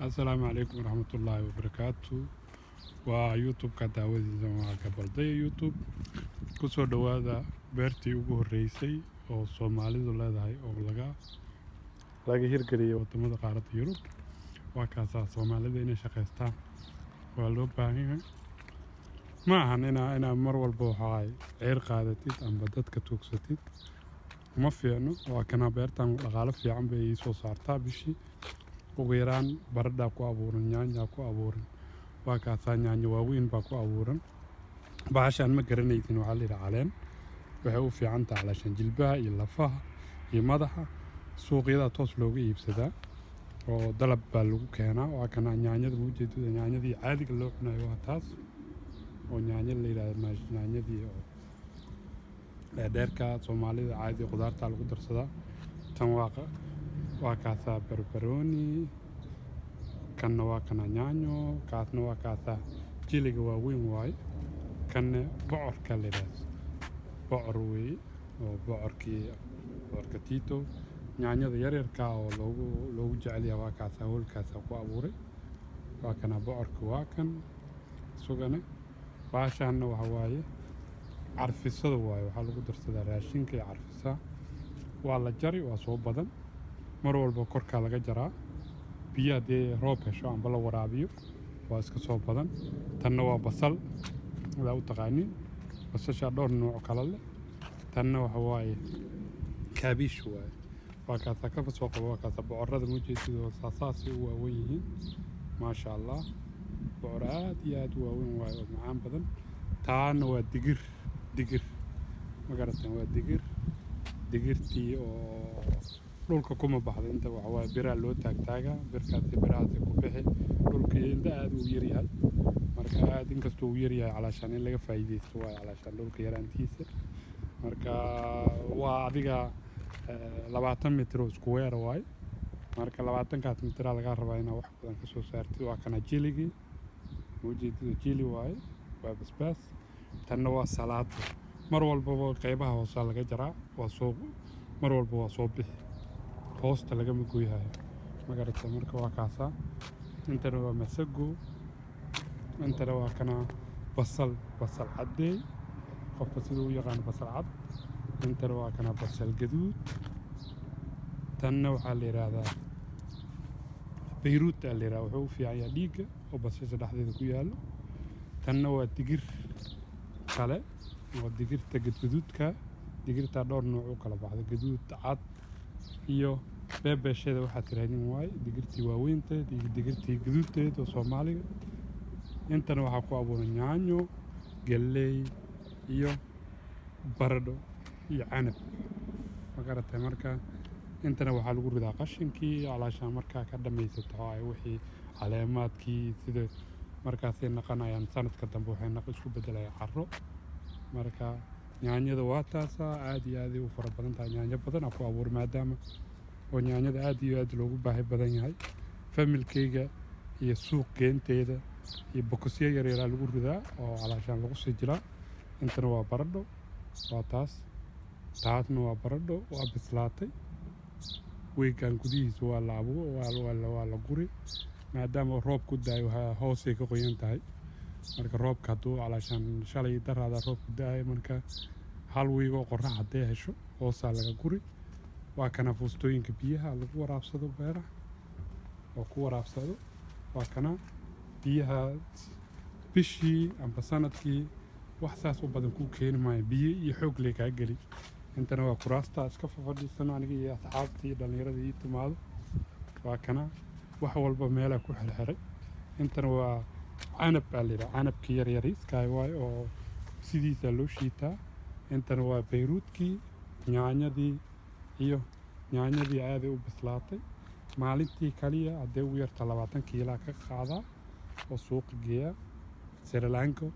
السلام عليكم ورحمة الله وبركاته. ويوتيوب كداودي زمان قبل ضي يوتيوب كسر دوادا بيرتي ugu horeysay oo Soomaalidu leedahay oo laga hirgeliyay wadamada qaaradda Yurub. waa kaasa Soomaalida inay shaqeystaan waa loo baahan yahay. ma ahan inaa mar walba waxay ceer qaadatid amba dadka tuugsatid uma fiicno. waa kana beertan dhaqaale fiican bay soo saartaa bishii ugu yaraan baradha ku abuuran, yaanya ku abuuran. waa kaasa yaanya waaweyn baa ku abuuran. baashaan ma garanaysin waxa la yiraahdaa caleen. waxay u fiican tahay calashan jilbaha iyo lafaha iyo madaxa. suuqyada toos looga iibsadaa oo dalab baa lagu keenaa. waa kana yaanyada ujeedada yaanyadii caadiga loo cunayo waa taas oo yaanya la yiraahdo yaanyadii oo dheerka Soomaalida caadi qudaarta lagu darsadaa. tan waa kaasa barbarooni, kanna waa kana yaanyo, kaasna waa kaasa jiliga waaweyn waaye. kanna bocorka la yiraahdo bocor weeye oo bocorka tiito. yaanyada yaryarka oo loogu jecel yahay waa kaasa hawlkaasa ku abuuray. waa kana bocorka waa kan sugane. baashaana waxa waaye carfisada waaye, waxaa lagu darsadaa raashinka iyo carfisa. waa la jari, waa soo badan, mar walba korka laga jaraa. biyo haddii roob hesho amba la waraabiyo waa iska soo badan. tanna waa basal sidaa u taqaaniin, basasha dhowr nooc kala leh. tanna waxa waaye kaabish waaye. waa kaasa ka soo qabo. waa kaasa bocorada mujeedida saasaasi u waaweyn yihiin maasha allah. bocor aad iyo aad u waaweyn waaye oo macaan badan. taana waa digir ma garataan, waa digirtii oo dhulka kuma baxdo. inta waxa waaye biraa loo taagtaagaa, birkaasi birahaasi ku bixi. dhulkii inta aad u yar yahay, marka aad inkastoo uu yar yahay calashaan in laga faa'iideysto waaye calashaan dhulka yaraantiisa. marka waa adiga 20 mitir oo isku weer waaye. marka 20kaas mitir laga rabaa inaad wax badan ka soo saartid. waa kana jiligii mujeedida jili waaye, waa basbaas. tanna waa salaato. mar walba qaybaha hoose laga jaraa, waa soo mar walba waa soo bixi, hoosta lagama gooyayo ma garata. marka waa kaasa. intana waa masago. intana waa kana basal cadeey, qofka siduu u yaqaan basal cad. intana waa kana basal gaduud. tanna waxaa la yiraahdaa Beirut la yiraahdo, wuxuu u fiican yahay dhiigga oo basasha dhexdeeda ku yaalo. tanna waa digir kale oo digirta gaduudka. digirta dhowr nooc u kala baxda, gaduud, cad iyo beebeshada waxaad tirahdeen waaye. digirtii waaweynteed iyo digirtii gaduudteed oo Soomaaliga. intana waxaa ku abuuran yaanyo, galley iyo baradho iyo canab ma garatay. marka intana waxaa lagu ridaa qashinkii calaashaan markaa ka dhamaysato wixii caleemaadkii sida markaasay naqanayaan. sanadka dambe waxay isku bedelayaan carro. marka yaanyada waa taasa aad iyo aad u fara badan tahay. yaanyo badan ku abuur maadaama oo yaanyada aad iyo aad loogu baahi badan yahay familkayga iyo suuq geenteeda. iyo bokosyo yaryar lagu ridaa oo calaashaan lagu sijilaa. intana waa baradho, waa taasna waa baradho waa bislaatay. weegaan gudihiisa waa la abuur, waa la guri maadaama roob ku daayo hoosay ka qoyan tahay. marka roobka hadduu calaashaan shalay daraada roob ku daayo, marka hal wiig oo qorrax haddii hesho hoosaa laga guri. waa kana fuustooyinka biyaha lagu waraabsado beeraha oo ku waraabsado. waa kana biyaha bishii amba sanadkii wax saas u badan ku keeni maayo, biyo iyo xoog lee kaa geli. intana waa kuraasta iska fadhiisano aniga iyo asxaabtii dhalinyarada ii timaado. waa kana wax walba meelaa ku xirxiray. intana waa canab baa la yidhaha, canabkii yaryariiskaay waaye oo sidiisa loo shiitaa. intana waa Beyruutkii, yaanyadii aaday u bislaatay. maalintii kaliya haddee ugu yarta 20 kiilaa ka qaadaa oo suuqa geeya Sri Lanka,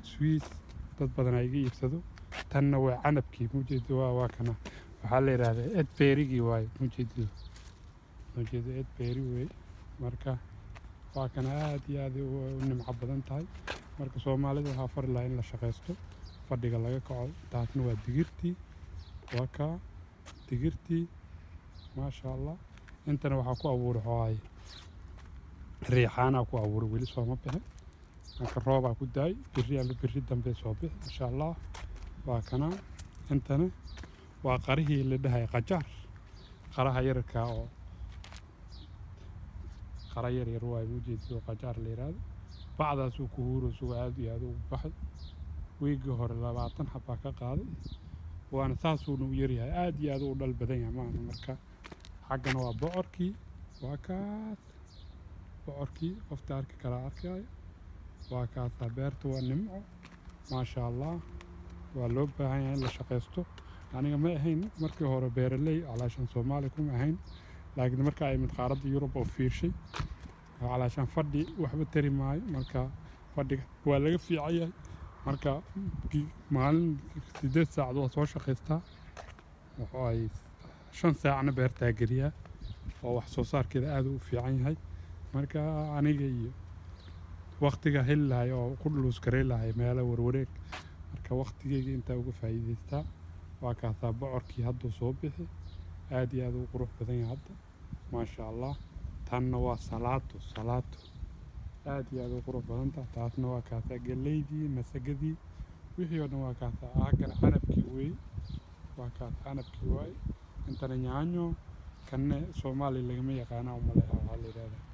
Swiss, dad badan ay iga iibsado. tanna waa canabkii mujeedida waa kana waxaa la yiraahdaa edberigii waaye mujeedida edberi weeye. marka waa kana aad iyo aad u nimco badan tahay. marka Soomaalida waxaa fari lahaa in la shaqeysto, fadhiga laga kaco. taasna waa digirtii, waa ka digirtii maasha allah. intana waxaa ku abuuray riixaana ku abuuray weli soo ma bixin marka roobaa ku daay biri ama biri dambe soo bixi insha allah waa kana intana waa qarihii la dhahay qajaar qaraha yarka oo qara yar yar waa ujeedada qajaar la yiraahdo bacdaas uu ku huuro suuq aad iyo aad u baxay weeyga hore 20 xabba ka qaaday waana saas uu yar yahay aad iyo aad u dhal badan yahay maana marka xaqana waa bocorkii waa kaas bocorkii qofta arki kala arkay waa kaas beertu waa nimco ma sha Allah waa loo baahan yahay in la shaqeysto aniga ma ahayn markii hore beeraley alaashan Soomaali kuma ahayn laakiin marka ay mid qaaradda Yurub oo fiirshay alaashan fadhi waxba tari maayo marka fadhiga waa laga fiican yahay marka maalin 8 saacadood soo shaqeystaa waxay 5 saacna beerta galiya oo wax soo saarkeeda aad u fiican yahay marka aniga iyo waqtiga helahay oo ku dhulus kareelahay meel warwareeg marka waqtigeyga inta uga faa'iideystaa waa kaasa bocorkii hadda soo bixi aad iyo aad u qurux badan yahay hadda ma sha Allah tanna waa salaato aad iyo aad u qurux badan taasna waa kaasa galeydii masagadii wixii oo dhan waa kaasa aagan canabkii weey waa kaasa canabkii waay intana yaanyo kanne Soomaali lagama yaqaan oo maleeyo waxa la yiraahdaa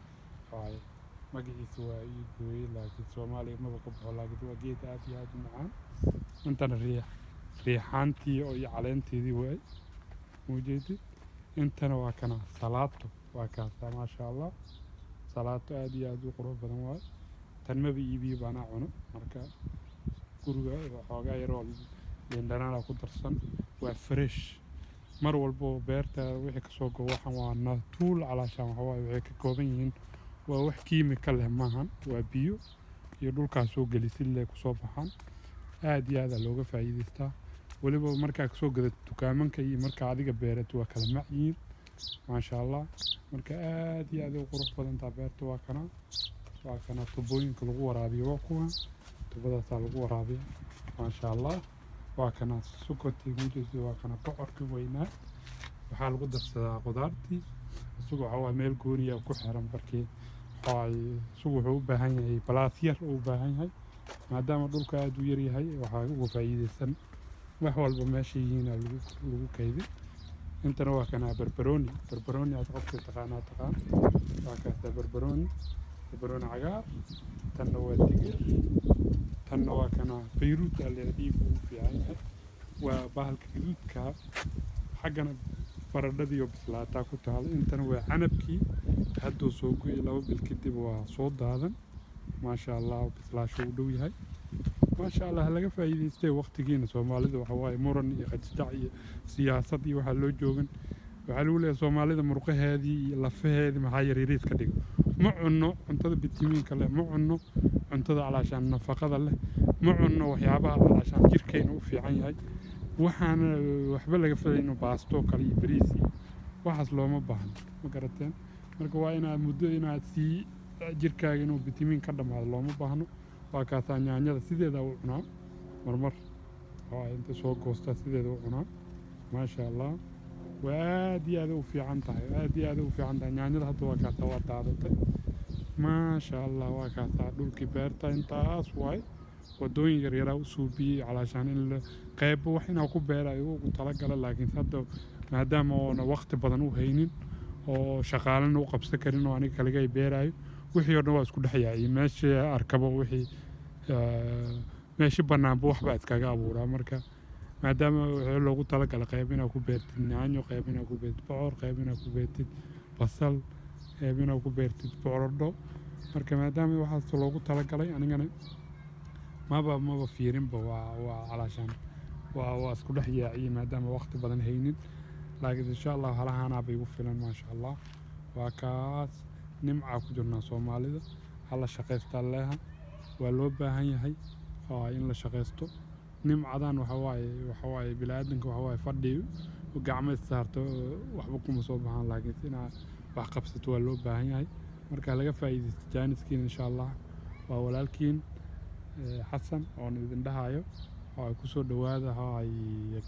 waay magaciisu waa gooy laakiin Soomaali ma ka baxo laakiin waa geed aad iyo aad u macaan intana riixaantii oo caleenteedii waay muujeedid intana waa kana salaato waa kaasa ma sha Allah salaato aad iyo aad u qurux badan waay tan ma iibiyo bana cuno marka guriga waxoogaa yar oo lindana ku darsan waa fresh mar walbo beerta wixii ka soo go waxan waa natuul alaashan waxa way wixii ka kooban yihiin waa wax kiimika leh maahan waa biyo iyo dhulka soo galisid leh ku soo baxan aad iyo aad looga faa'iideystaa waliba marka ka soo gada dukaamanka iyo marka adiga beerato waa kala macyiin ma sha Allah marka aad iyo aad u qurux badan ta beerta waa kana tubooyinka lagu waraabiyo waa kuwa tubadaas lagu waraabiyo ma sha Allah waa kana sukotii gudihiisa waa kana bocorkii weynaa waxa lagu darsadaa qudaartii isugu waxa meel gooniya ku xiran barkii ay isugu wuxuu u baahan yahay balaas yar u baahan yahay maadaama dhulka aad u yar yahay waxa ugu faa'iideysan wax walba meesha yihiin lagu kaydin intana waa kana barbarooni aad qofka taqaan waa kaasa barbarooni cagaar tanna waa digir tanna waa kana beyrut already u fiican waa bahalka gaduudka xaqana baradhadii oo bislaata ku taal intana waa canabkii hadda soo go'ay 2 bil kadib waa soo daadan ma sha Allah bislaasho u dhow yahay ما شاء الله laga faa'iideystay waqtigiina Soomaalida waxa way muran iyo qajjac iyo siyaasad iyo waxa loo joogan waxa lagu leeyahay Soomaalida murqaheedii iyo lafaheedii maxaa yariis ka dhigo ma cunno cuntada bitamiinka leh ma cunno cuntada alaashan nafaqada leh ma cunno waxyaabaha alaashan jirkeena u fiican yahay waxaana waxba laga faa'iido baasto kale iyo bariis waxaas looma baahna ma garateen marka waa inaad muddo inaad si jirkaaga inuu bitamiin ka dhamaado looma baahno waa kaasa yaanyada sideeda u cunaa marmar oo inta soo goosta sideeda u cunaa ma sha Allah waad iyo aad u fiican tahay yaanyada hadda waa kaasa waa daadatay ma sha Allah waa kaasa dhulkii beerta intaas waay wadooyin yar yar u suubiyay alaashan in qayb wax inaa ku beerayo ugu talagalay laakiin hadda maadaama oo waqti badan u haynin oo shaqaalana u qabsan karin oo aniga kaliya beerayo wixii oo dhan waa isku dhaxayay meesha arkabo wixii meesha banaanba waxba iskaga abuuraa marka maadaama wixii loogu talagalay qayb inaa ku beertid yaanyo qayb inaa ku beertid bocor qayb inaa ku beertid basal qayb inaa ku beertid bocordo marka maadaama waxaas loogu talagalay anigana maba fiirinba waa alaashan waa isku dhaxayay maadaama waqti badan haynin laakiin insha Allah halahaana bay ugu filan ma sha Allah waa kaas nimca ku jirna Soomaalida hala shaqeysta leeyahay waa loo baahan yahay in la shaqeysto nimcadan waxa waaye bilaadanka waxa waaye fadhi oo gacmo saarto waxba kuma soo baxan laakiin ina wax qabsato waa loo baahan yahay marka laga faa'iideysto jaaniskiin insha Allah waa walaalkiin Xasan oo idin dhahayo oo ku soo dhawaada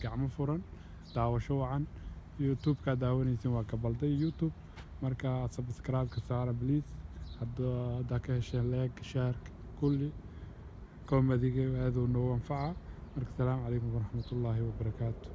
gacmo furan daawasho wacan YouTube ka daawanaysan waa ka balday YouTube marka subscribe ka saara please haddaa ka hesheen leeg shaarka kulli koomadiga aaduu noogu anfaca marka asalaamu calaykum waraxmatullaahi wabarakaatu.